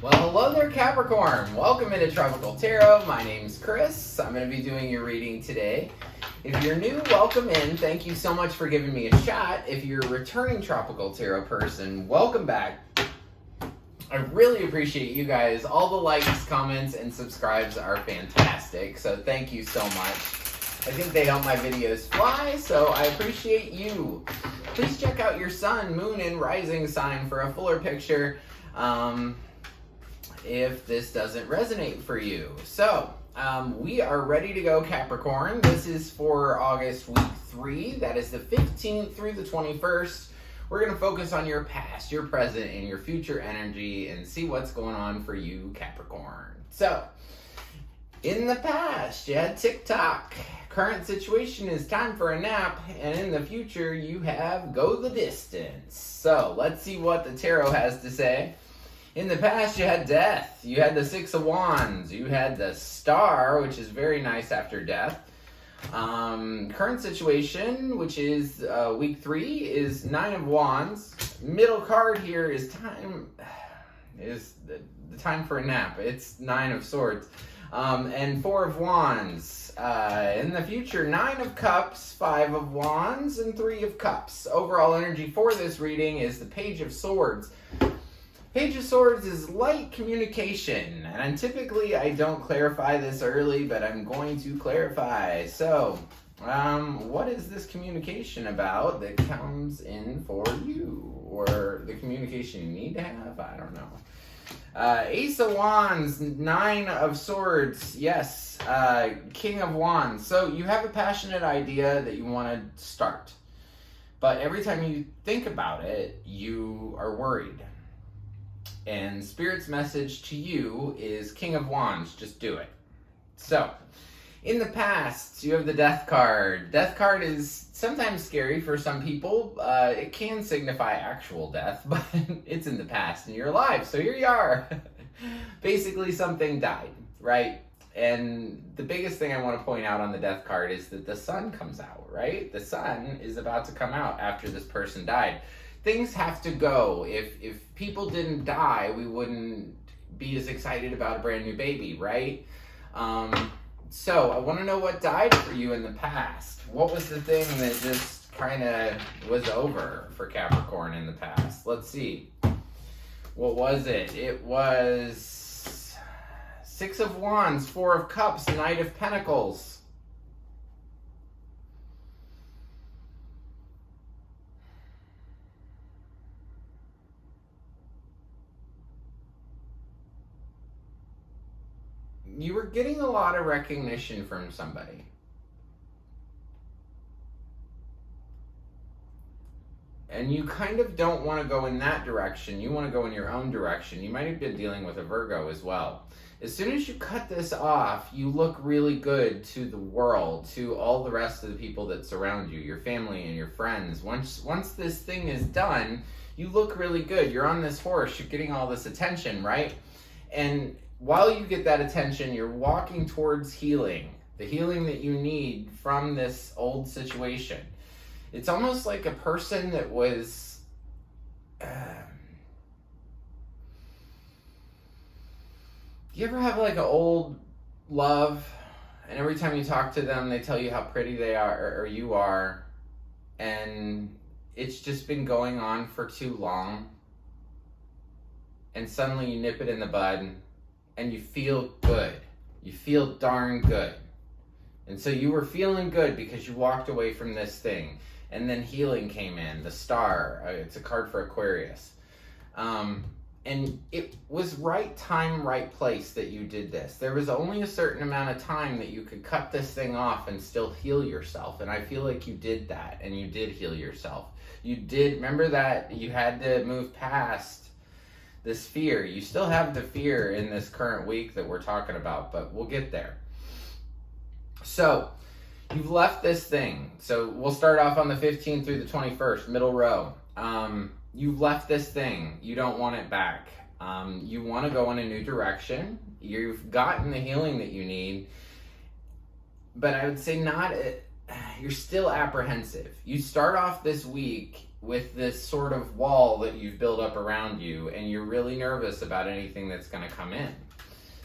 Well, hello there, Capricorn. Welcome into Tropical Tarot. My name's Chris. I'm going to be doing your reading today. If you're new, welcome in. Thank you so much for giving me a shot. If you're a returning Tropical Tarot person, welcome back. I really appreciate you guys. All the likes, comments, and subscribes are fantastic, so thank you so much. I think they help my videos fly, so I appreciate you. Please check out your sun, moon, and rising sign for a fuller picture. If this doesn't resonate for you. So, we are ready to go, Capricorn. This is for August week 3. That is the 15th through the 21st. We're going to focus on your past, your present, and your future energy and see what's going on for you, Capricorn. So, in the past, you had TikTok. Current situation is time for a nap, and in the future, you have go the distance. So, let's see what the tarot has to say. In the past, you had death. You had the Six of Wands. You had the Star, which is very nice after death. Current situation, which is week 3, is Nine of Wands. Middle card here is time. Is the time for a nap. It's Nine of Swords. And Four of Wands. In the future, 9 of Cups, 5 of Wands, and 3 of Cups. Overall energy for this reading is the Page of Swords. Page of Swords is light communication, and typically I don't clarify this early, but I'm going to clarify. So, what is this communication about that comes in for you? Or the communication you need to have? I don't know. Ace of Wands, 9 of Swords, yes, King of Wands. So you have a passionate idea that you want to start, but every time you think about it, you are worried. And Spirit's message to you is King of Wands, just do it. So, in the past, you have the Death card. Death card is sometimes scary for some people. It can signify actual death, but it's in the past and you're alive, so here you are. Basically, something died, right? And the biggest thing I want to point out on the Death card is that the sun comes out, right? The sun is about to come out after this person died. Things have to go. If people didn't die, we wouldn't be as excited about a brand new baby, right? So I want to know what died for you in the past. What was the thing that just kind of was over for Capricorn in the past? Let's see. What was it? It was 6 of Wands, 4 of Cups, Knight of Pentacles. You were getting a lot of recognition from somebody. And you kind of don't want to go in that direction. You want to go in your own direction. You might have been dealing with a Virgo as well. As soon as you cut this off, you look really good to the world, to all the rest of the people that surround you, your family and your friends. Once this thing is done, you look really good. You're on this horse. You're getting all this attention, right? And while you get that attention, you're walking towards healing, the healing that you need from this old situation. It's almost like a person that was, you ever have like an old love, and every time you talk to them, they tell you how pretty they are, or you are, and it's just been going on for too long, and suddenly you nip it in the bud, and you feel good. You feel darn good. And so you were feeling good because you walked away from this thing. And then healing came in. The Star. It's a card for Aquarius. And it was right time, right place that you did this. There was only a certain amount of time that you could cut this thing off and still heal yourself. And I feel like you did that. And you did heal yourself. You did. Remember that you had to move past this fear. You still have the fear in this current week that we're talking about, but we'll get there. So, you've left this thing. So, we'll start off on the 15th through the 21st, middle row. You've left this thing. You don't want it back. You want to go in a new direction. You've gotten the healing that you need. But I would say you're still apprehensive. You start off this week with this sort of wall that you've built up around you, and you're really nervous about anything that's going to come in.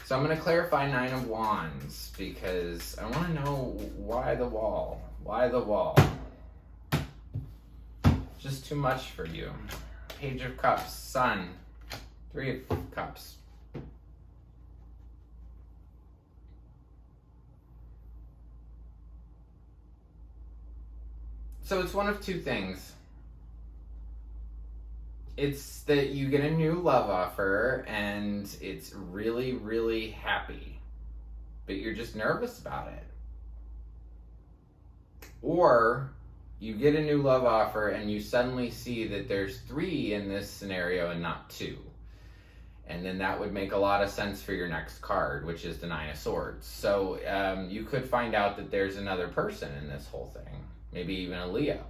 So I'm going to clarify 9 of Wands, because I want to know why the wall? Why the wall? Just too much for you. Page of Cups, Sun, 3 of Cups. So it's one of two things. It's that you get a new love offer and it's really, really happy, but you're just nervous about it. Or you get a new love offer and you suddenly see that there's 3 in this scenario and not 2. And then that would make a lot of sense for your next card, which is the 9 of Swords. So you could find out that there's another person in this whole thing, maybe even a Leo.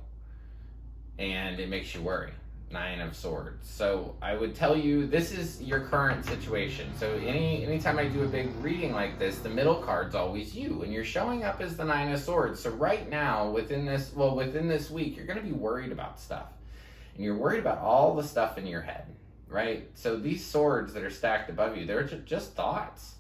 And it makes you worry. 9 of Swords. So I would tell you, this is your current situation. So anytime I do a big reading like this, the middle card's always you, and you're showing up as the 9 of Swords. So right now, within this week, you're going to be worried about stuff. And you're worried about all the stuff in your head, right? So these swords that are stacked above you, they're just thoughts.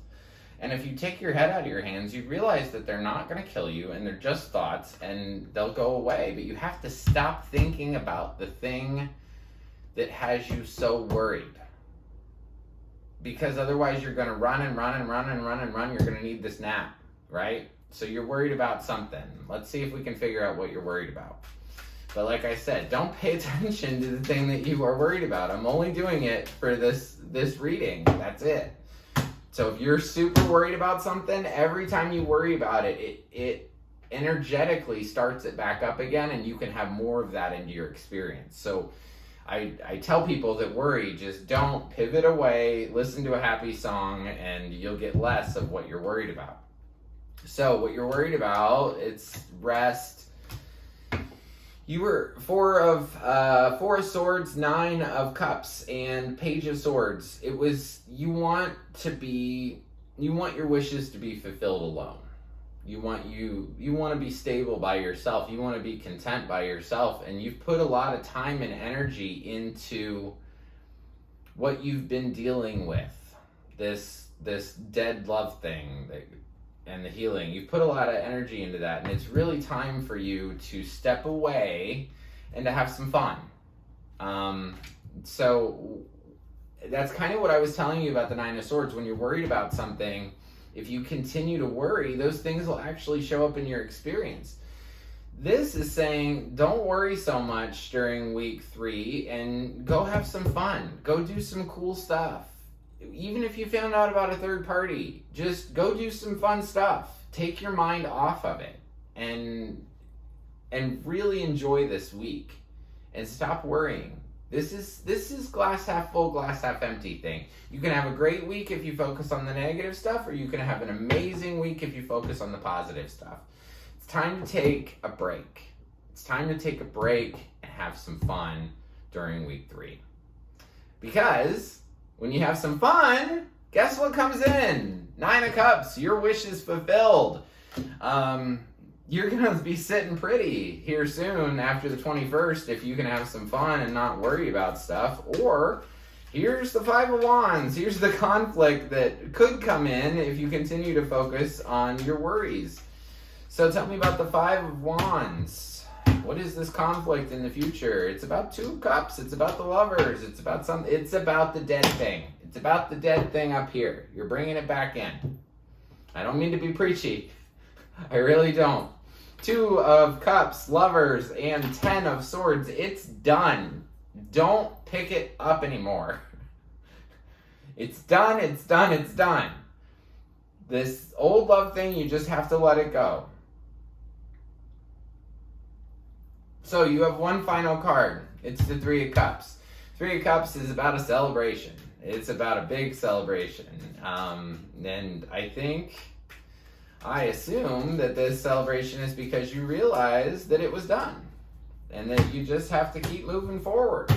And if you take your head out of your hands, you realize that they're not going to kill you, and they're just thoughts, and they'll go away. But you have to stop thinking about the thing that has you so worried, because otherwise you're going to run and run and run and run and run. You're going to need this nap, right? So you're worried about something. Let's see if we can figure out what you're worried about. But like I said, don't pay attention to the thing that you are worried about. I'm only doing it for this reading. That's it. So if you're super worried about something, every time you worry about it, it energetically starts it back up again, and you can have more of that into your experience. So I tell people that worry, just don't pivot away, listen to a happy song, and you'll get less of what you're worried about. So what you're worried about, it's rest. You were 4 of Swords, 9 of Cups, and Page of Swords. It was, you want your wishes to be fulfilled alone. You want to be stable by yourself. You want to be content by yourself. And you've put a lot of time and energy into what you've been dealing with. This dead love thing and the healing. You've put a lot of energy into that. And it's really time for you to step away and to have some fun. So that's kind of what I was telling you about the 9 of Swords. When you're worried about something, if you continue to worry, those things will actually show up in your experience. This is saying, don't worry so much during week 3 and go have some fun. Go do some cool stuff. Even if you found out about a third party, just go do some fun stuff. Take your mind off of it and really enjoy this week and stop worrying. This is glass half full, glass half empty thing. You can have a great week if you focus on the negative stuff, or you can have an amazing week if you focus on the positive stuff. It's time to take a break. It's time to take a break and have some fun during week 3. Because when you have some fun, guess what comes in? 9 of Cups, your wish is fulfilled. You're going to be sitting pretty here soon after the 21st if you can have some fun and not worry about stuff. Or here's the 5 of Wands. Here's the conflict that could come in if you continue to focus on your worries. So tell me about the 5 of Wands. What is this conflict in the future? It's about 2 of Cups. It's about the lovers. It's about the dead thing. It's about the dead thing up here. You're bringing it back in. I don't mean to be preachy. I really don't. 2 of Cups, lovers, and 10 of Swords. It's done. Don't pick it up anymore. It's done, it's done, it's done. This old love thing, you just have to let it go. So you have one final card. It's the 3 of Cups. 3 of Cups is about a celebration. It's about a big celebration. And I assume that this celebration is because you realize that it was done and that you just have to keep moving forward.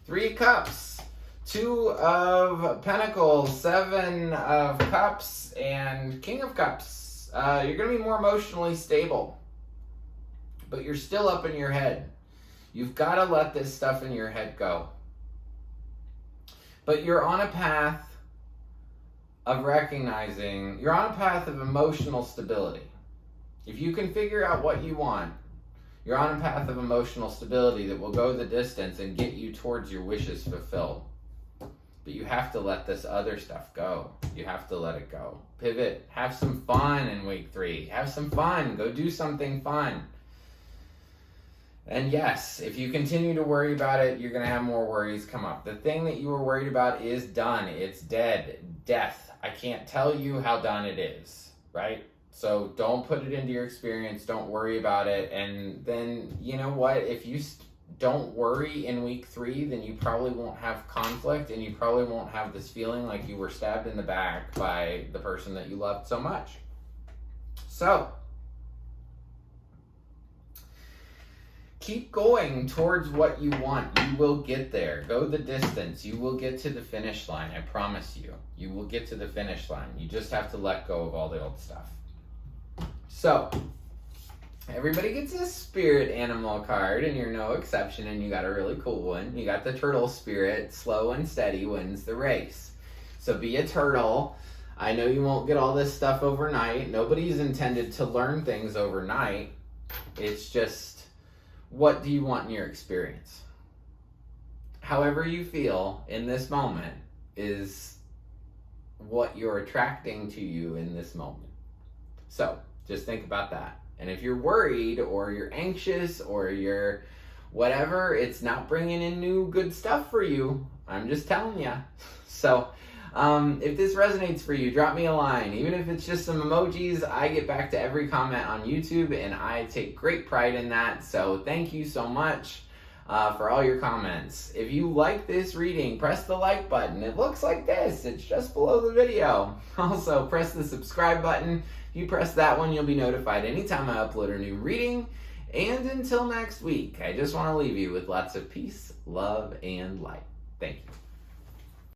3 of Cups, 2 of Pentacles, 7 of Cups, and King of Cups. You're going to be more emotionally stable, but you're still up in your head. You've got to let this stuff in your head go. But you're on a path of recognizing, you're on a path of emotional stability. If you can figure out what you want, you're on a path of emotional stability that will go the distance and get you towards your wishes fulfilled. But you have to let this other stuff go. You have to let it go. Pivot. Have some fun in week 3. Have some fun. Go do something fun. And yes, if you continue to worry about it, you're going to have more worries come up. The thing that you were worried about is done. It's dead. Death. I can't tell you how done it is, right? So don't put it into your experience. Don't worry about it. And then, you know what? If you don't worry in week 3, then you probably won't have conflict, and you probably won't have this feeling like you were stabbed in the back by the person that you loved so much. So keep going towards what you want. You will get there. Go the distance. You will get to the finish line. I promise you. You will get to the finish line. You just have to let go of all the old stuff. So everybody gets a spirit animal card, and you're no exception, and you got a really cool one. You got the turtle spirit. Slow and steady wins the race. So be a turtle. I know you won't get all this stuff overnight. Nobody's intended to learn things overnight. It's just, what do you want in your experience? However you feel in this moment is what you're attracting to you in this moment. So just think about that. And if you're worried or you're anxious or you're whatever, it's not bringing in new good stuff for you. I'm just telling you. So if this resonates for you, drop me a line. Even if it's just some emojis, I get back to every comment on YouTube, and I take great pride in that. So thank you so much for all your comments. If you like this reading, press the like button. It looks like this. It's just below the video. Also, press the subscribe button. If you press that one, you'll be notified anytime I upload a new reading. And until next week, I just want to leave you with lots of peace, love, and light. Thank you.